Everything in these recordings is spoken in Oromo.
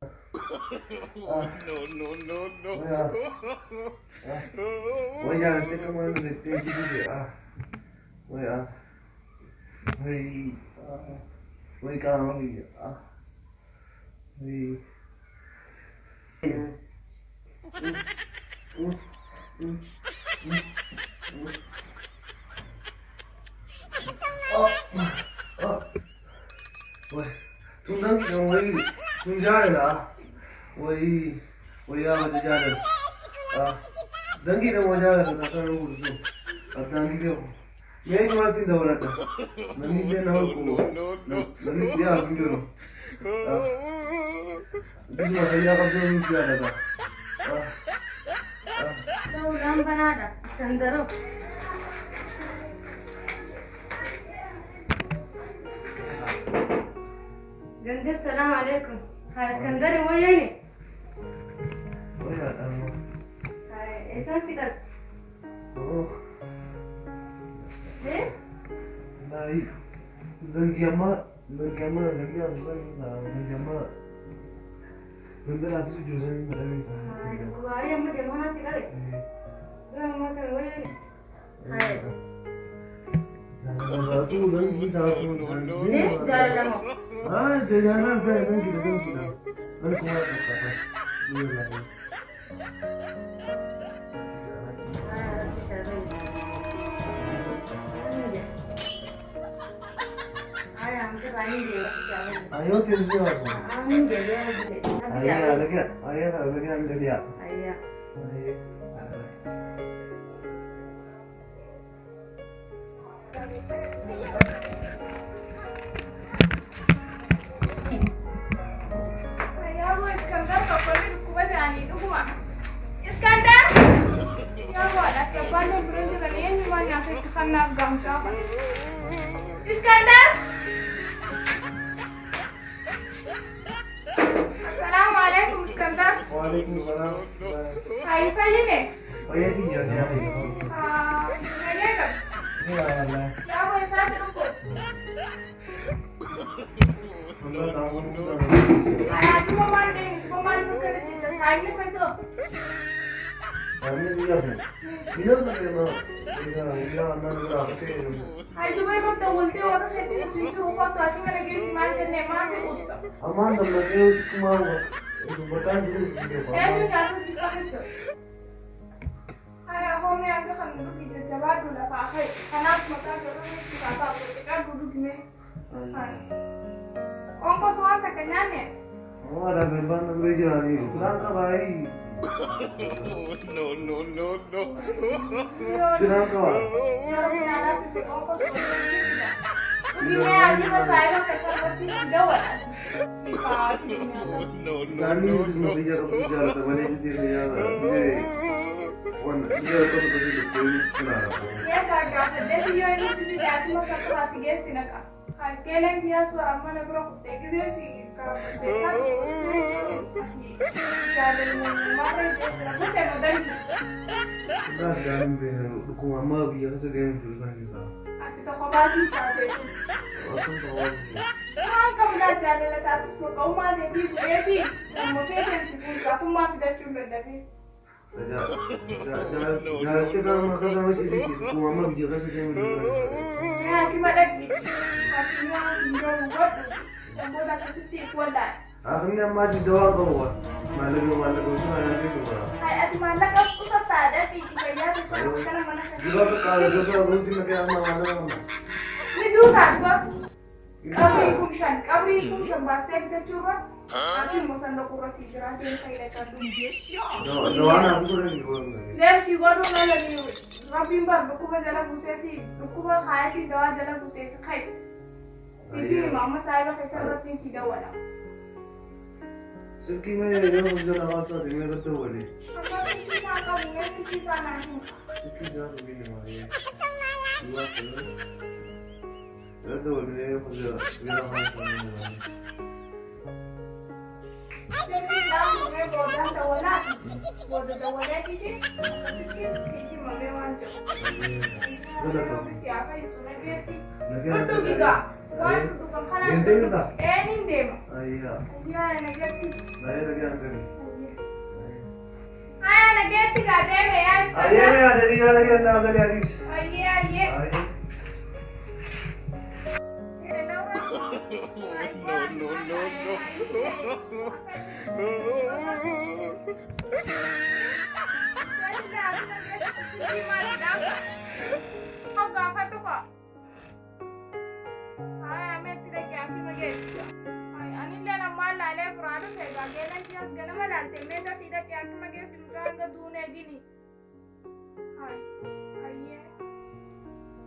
No. Voy a ver cómo es de voy a voy a voy तुम ना क्यों वही तुम जा रहे ना वही आवाज जा रहे दंगी ना मजा आ रहा था सर वो अब दंगी क्यों मैं ही मारती दौड़ा था नमी ले ना को नमी क्या आप क्यों दूसरा भैया का जो नहीं किया था तो नाम बना रहा स्कंदरो गंदे सलाम अलैकुम हाँ स्कंदर वो ये नहीं वो यार हाँ ऐसा सिकर दे नहीं दंगी अम्मा दंगी अम्मा बंदर आते से जुड़ने नहीं मिला नहीं हाँ गुवारी अम्मा देखो ना सिकर दो अम्मा का वो ये हाँ तू दंगी था दे जा रहा हूँ हाँ ते जाना था दंगी ना मैं कौन करता था ये लगा ayo terus jawab. Ayah lagi ambil dia. Ayah. يا ابو اسكندر كفرني ركوبات يعني دغما اسكندر يا ابو لا كفرني برنج غنيين ما يعرف تخنا قامتا اسكندر السلام عليكم اسكندر وعليكم السلام. هاي فليني Ayah tinggal ya. نجيك Ya Allah. يا ابو اساس ركوب Allah tahu kita. انا cuma mandi kerja kita saya ni kan tu Kami juga kan. Bila nak memang dia anak berapa tu? هاي دبي رد ولتي ورا شتي سيجو هو قاعد من جيس ما جنة ما في قصة Aman dah nak dia usik kumau. Itu betul dulu dia. ايه يا ناس يفهمت هاي هم يا اخي خلينا في الجواد ولا فاخي انا اسمع كذا في كذا كذا دودو كمه هاي كم سوال تكنانه Oh ada memang nampak je ni. Pulang ke bayi. No. Pulang ke. يا رب انا في كم ودي ما عندي مسائل كثر في الدول صفات Kami semua bicara tu mana jadi dia. Wan dia tu betul kenapa? يا كاكا فديتي يو اني سيدي داتي ما كثر اسيجي سينكا هاي كيلن دياس ورما نبرو تكدي سي كا بيسا كادر ما ده مش مدن Dah jangan dukung ama biar sedang jualan kita. انت تخباتي فاتي Aku tahu. ما كم لا جاله لا تاتس مكو ما دي بيتي لما فيتن سيكون كاتو ما في دتشو بدبي Jangan kita makan sama sini. Dukung ama biar sedang jualan. يا كما دبي فاتينا نجو وقت سمبودا كسيتي ولا Akhirnya maju doa bawa. Malu semua yang itu. هاي اتمنى كف قصة عادتي كيات كان mana Juga kalau dosa rutin lagi ama mana. ندو تعبا قبريكم شان باستيك تجوبا لكن مسند قراسي جراتي سايله تدو Doa nak aku ni doa. ليش يقولوا لا ربي ما بكوبا جلا بوسيتي بكوبا حياتي دوا جلا بوسيتي خير سيدي ماما صاحبه كيسه رتي سيدا ولا Sirki में ये मुझे लगा था रिमेर तो बोली सकी साना Sirki जान भी नहीं मारी दुआ करो ये तो बोले मुझे मेरा हाथ नहीं मारी سيدي لا مغير بودان دولا دولا كيجي سيدي مامي وانجو गलत हो siapa yang sudah gerti लगे Betul juga Waan dhufan kanaas. Deemtee jirta? Niin deema. Ayyaa. Yaa nagatti. Baay'ee dhagaan gadi. Haa nagatti gaa deeme yaa. Ayyee mee adanii na dhagaan naa gadi adiis. Ayyee ayyee. Ayyee.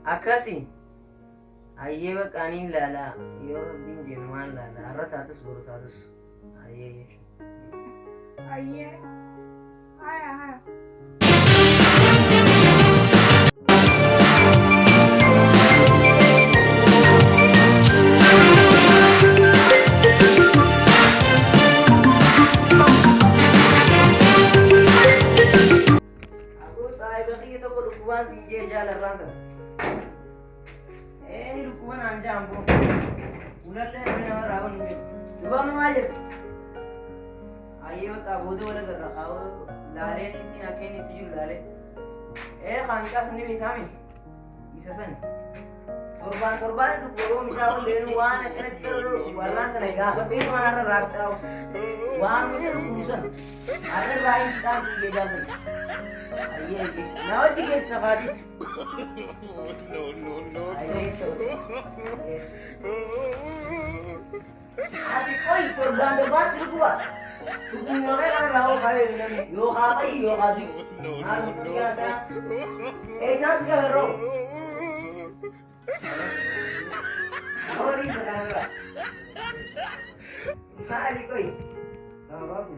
Akkasi ayyee bakka ani ilaala yoo rabbiin jedhu waan ilaala har'a taatus boru taatus ayyee jechuudha. Ayyee. Haya haya. Aku sahiba kita ko dukuban si je jalan ranta. Ini dukuban anja ambo. Ulalle nama rawan ini. Duba me majet. Aye bakka bodu wala garra khaw lale ni tin akeni tujur lale. Khan ka sandi bitami. Isa san. Torban dukuro mitaw lenu wana kanet sero waranta na ga pa bir mana rafta. Wan mese dukusan. Ada lain kita si je jalan. Aye, now it is Navadis. No. Adi koi korban de baat sirkuwa. Tukum nore kan rao kare ni. Yo khatai yo khadi. Aru sakya ta. Aisa sika ro. Auri sakara. Adi koi. Tahu.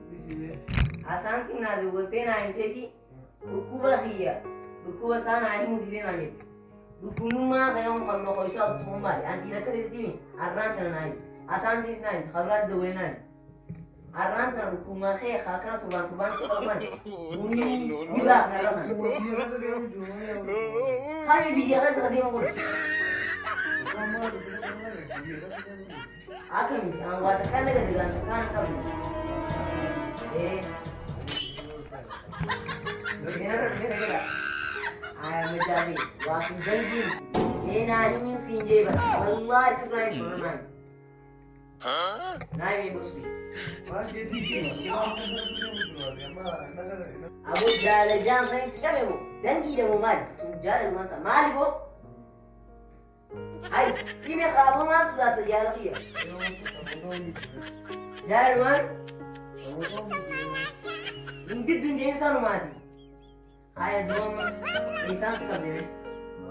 Biji. Asanti na de bolte na intedi. Rukuba hiya. Rukuba sana ahi mujhe na net. Rukunuma kayong kallo ko isa tumumari. Anti na kare timi. Arran tan na. Asanti is na. Khabras de wena. Arran tan rukuma khe khakra turban suban. Muni diba na ran. Kami biji ka sa kadima ko. Akami ang wata kan daga dilan kan kam. Ayah menjadi waktu janji. Nena ingin sinjai bas. Allah Israel berenang. Naik bosku. Abu jalan jam saya sikap bu. Janji dah mau mari. Jalan mana mari bu. Hai, kime kamu masuk satu jalan dia. Jalan mana? Hindi dunia insan mati. Ayah dom insan sikap deh.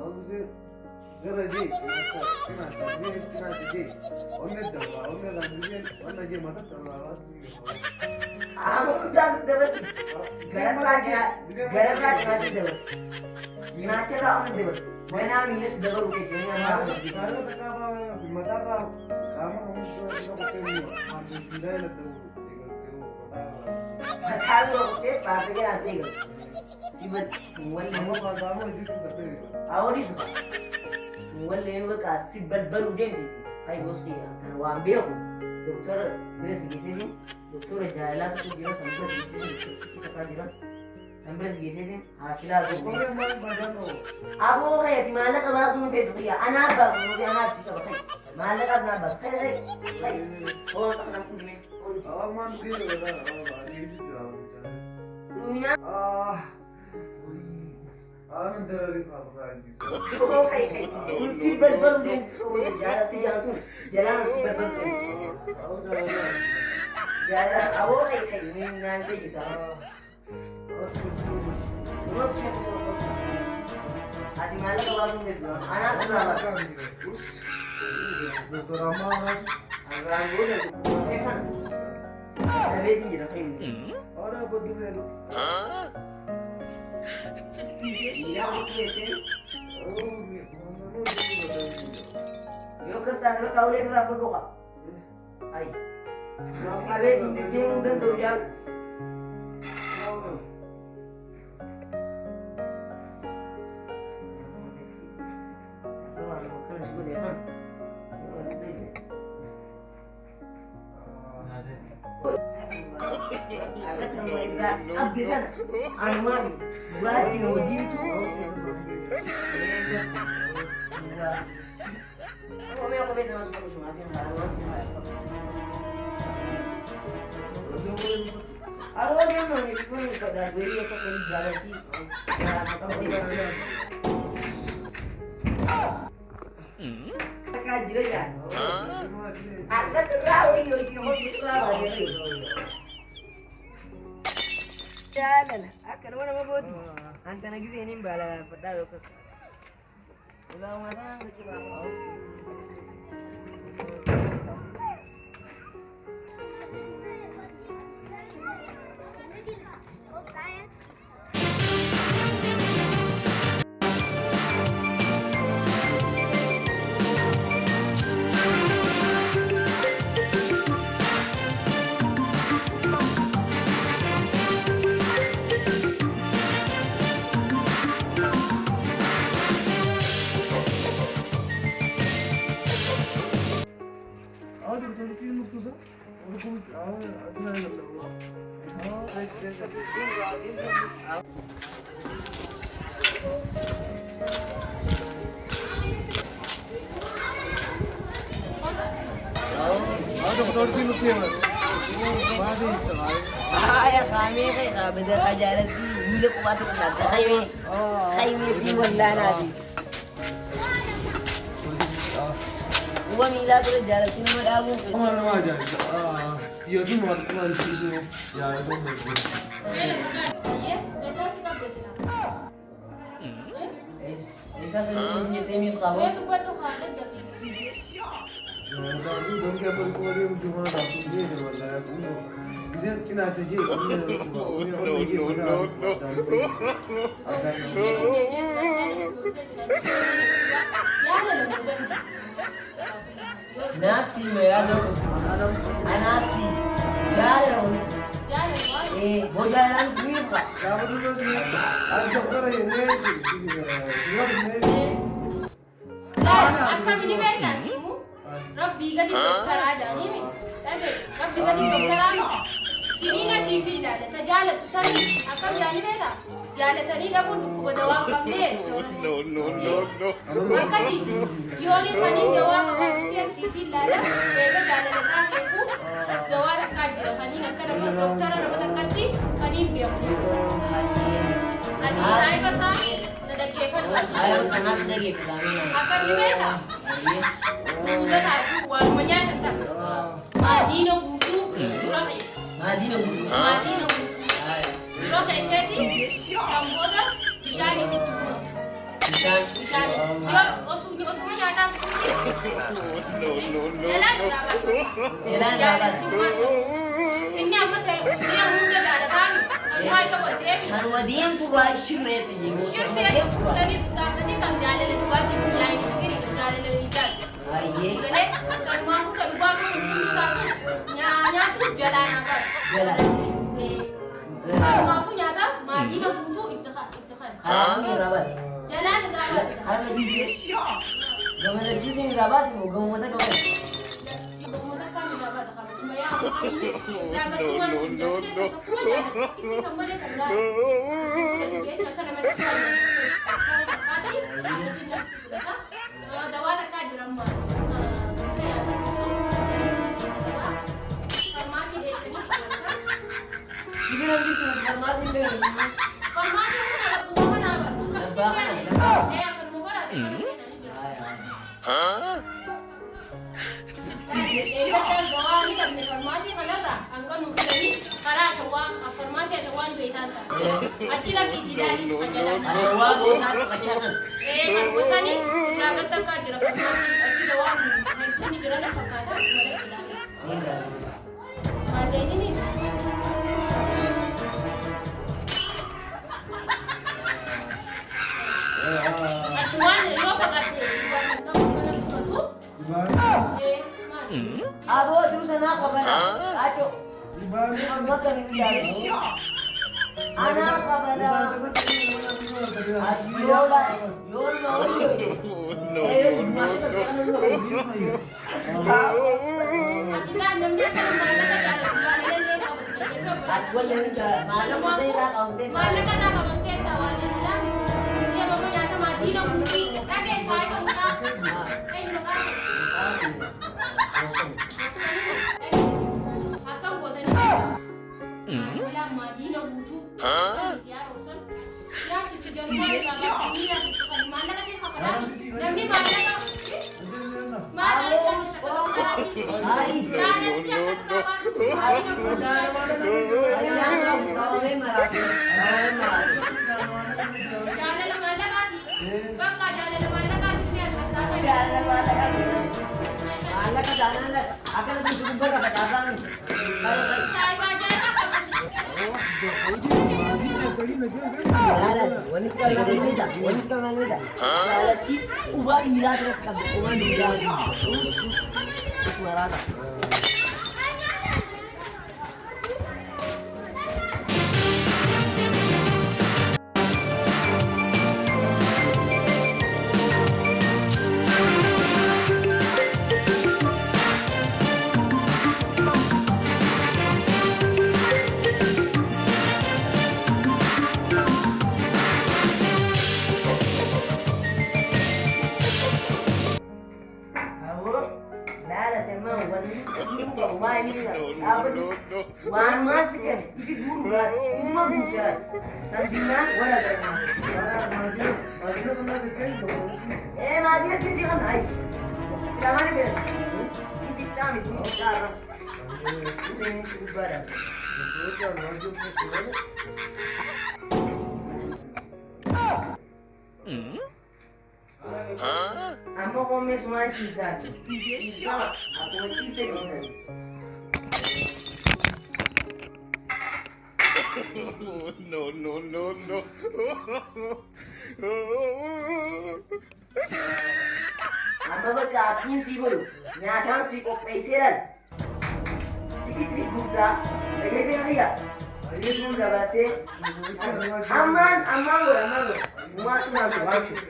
Aku जरा जी किना जी onne dava onne ranjye onne je madat karwa Aku jas debat. Garam raja debat. Jinacha ra on debat. Mena miles debat uke sini ama. Sara takaba matara kama humso no koteni adu bidai na tu Kalau uke parte ke asli. Sibat wal mo ka damo jitu kate awdi suka. Wal lenu ka sibal balu jenti. Hai bosku kan wa ambil dokter beres gisesin dokter jala tu dia sampai gisesin kita kan dia sampai gisesin hasilnya tu kore mal badano abu kayak di mana kebasun itu ya anak bas mungkin anak sih kalau kayak mana kas nabas kayak oh tak nak punya awan ke wala ari jitu rawa dunia anandari paparanji oh kayak sibal balu jenti jala tu jangan tu jalan sibal balu jalan abu kayak ini nanti kita Menurut siapa itu? Hati mana kalau langsung itu? Anak seberapa? Dokter Rama Rambut dan kan? Ada tinggi dah kayak ini. ada apa dulu? Iya betul. Oh, Yo kesana kau lihat berapa doa? Ay, masih habis ini dia mungkin tu jalan. Agak sama ikhlas abdi kan anuan buat wajib itu. Aku mau beda masuk ke semua film masih. Aku lagi mau nih pada gue aku dari jalan sih. Kaji ya. Ada seberapa itu mau seberapa lagi. Jalan, akan mana mau godi? Antara gizi ini bala pada lokus. Ulah mana bercoba. Ya kami kayak beda kajalan di milik waktu nanti kami sih wala nanti. Uang milah terus jalan sini mau dabu. Mana aja? Iya tu mau keluar di sini. Ya itu betul. Iya, desa sih kan biasa. Isa sudah senjata ini kamu. Gue tuh buat lo kaget jadi. Tapi dong kita perlu dia cuma dapat dia dengan saya pun. Bisa kena saja. Nasi merah anasi jalan mau jalan kita Kamu tu sini. Ada orang yang Akan ini beda sih mu. Rabbi ka di dokter aja ni mi. Tadi Rabbi ka di dokter aja. Kini na si fila da tajala tu sani akan yani beda. Jala tani da pun ku badawa kam de. No. Makasi yoli kani jawa ka ke si fila da bega jala da ta ke ku jawa ka jira kani na kada ma dokter na matakati kani biya mu. Adi sai basa da dake sa ka ji. ayo tanas lagi pedangnya Akan ni beda. Buza tadi war menyata tak. Madina butu durang es. Madina butuh Madina butu. Durang es jadi samboda bijani situ. Bijani. Yo osu menyata butu. Jalan berapa? jalan rapat Ini amat dia mungkin ada tamu. Semua itu buat dia. Harwadian tuh raishir nih Sure sih. Tadi kasih samjala le dua di lain fikir itu jala le ijar. aye Gale sama aku kan dua aku kita tuh nyanya tuh jalan apa? Jalan. Sama aku nyata Madinah butuh itikad. kami rapat Jalan berapa? karena lagi gaman lagi nih rapat mau gaman mata gaman Kemudian kan berapa tak kamu bayar ini. Jangan cuma senjata satu pun ya. Kita sama dia kan. Sudah jadi akan nama sekali. Kalau tadi ada sinar sudah kan. Dawa tak kajiran mas. Saya sesuatu. Farmasi dia ini kan. Siguro dito farmasi meron Farmasi pun ada buahan apa? Buahan, Akan mo gora di kana sina ni farmasi. Ikaw dawa ni kan farmasi kalara. Angka nukilani kara shawa farmasi shawa ni beitansa. Achi lagi tidak di jalan. Arawa bisa kacasan Kan masani ragat tak kajira farmasi. Achi dawa ni jirana fakata mala tidak. Mala ini ni. Acuan yo fakate. Kamu kana suatu? abo tu sana kabara acho mata ni dia ana kabara yola masuk ke sana dulu Ati kan namanya kan mana kan ada bulan ini apa Maallaqa irraa qaban keessaa waa jaalalaa miti. Deemama nyaata maatii na guutuu. Dhagee isaa eegamu isaa. Eenyu maqaan ta'e? Akkam gootanii beekaa? Walaa maatii na guutuu. Yaa roobsan. Yaachisi jalumaa irraa bakka miila asitti qali. Maallaqa siin kafalaa. Namni maallaqa. Maallaqa siin kafalaa. Jaalatti akkasirraa baatu. Maatii na guutuu. Jaalala maallaqaati. Bakka jaalala maallaqaatis ni argataa. Saayibaa jaalala Wan maskan isi guru kan umma bukan sanjina wala karena madina tisi kan ai selama ni ber ini kami tu sekarang ini barang amma kome semua kisah aku kita kita No. Apa berkaki sih guru? Nyata sih kok peseran. Dikit gurda, peser dia. Ini gurda bate. Aman guru. Masuk nanti masuk.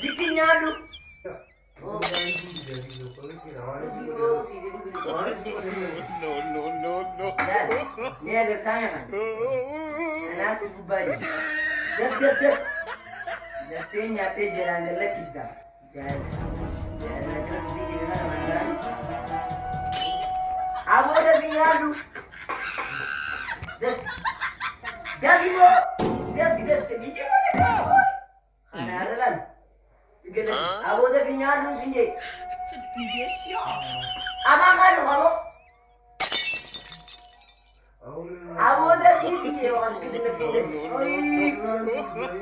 Bikin nyadu. No. Ini ada kaya kan? Nasi bubari. Dep. Nyate jalan lagi kita. Jalan terus di mana? Abu ada nyadu. Dep. Ibu. Dep. Ini mana? Ana adalah. Gede. Abu ada nyadu sini. Abang kan kamu? Abu ada sini orang kita kecil.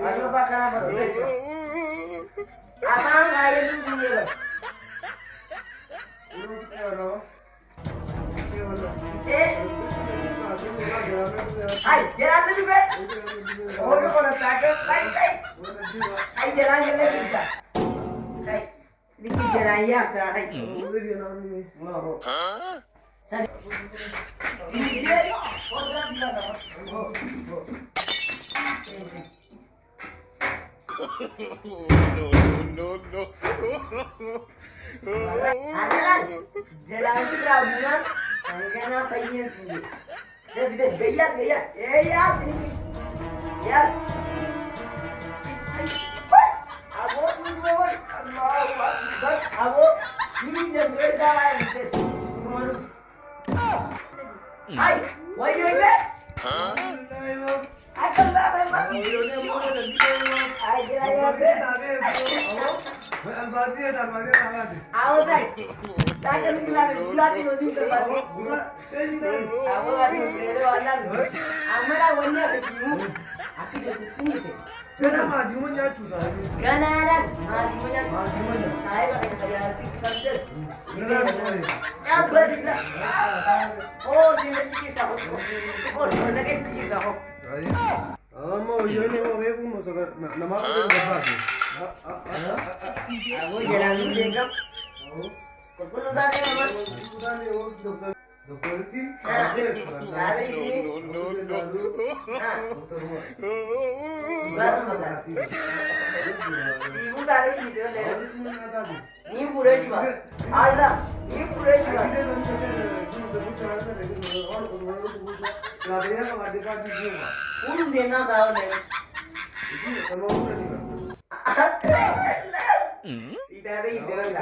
Asal pakai apa? Abang kaya tu sini. Hai, jalan dulu be. Orang orang takut, baik. Hai, jalan kita. Hai, ini jalan ya, hai. Sini. No. Adalah jalan serabuan, karena payah sini. Dia gayas. Sini. Yes. Abu semua. Allahu Akbar. Abu ini dia berasa ini. Tumaru. Hai, why you doing that? Akan dah memang. Hai, kira Awo tay. Taka misla me bulati no din ta badi. Awo ati sere wala. Amara wanya besimu. Kana maatii ma nyaachuu taa'anii? Kanaadhaan maatii ma nyaatu. Maatii ma nyaatu. Saayiba kan tajaajilatti qabdes. Ganaan qoone. Dhaabbatisa. Oo seenessi keessaa hojjetu. Xiqqoon naqeessi keessaa hojjetu. Amma hojii nama beeku namaa qabeenya barbaadu. Aboo jalaan hin beekam. Qulqulluu taatee mamas. Doktoritti? Yaada ishee. Baasa mataa. Siibuu taatee jiite malee. Ni fuudhee jiba. Alla ni fuudhee jiba. Fuudhu deemnaa saa oollee. Si taatee jiite malee.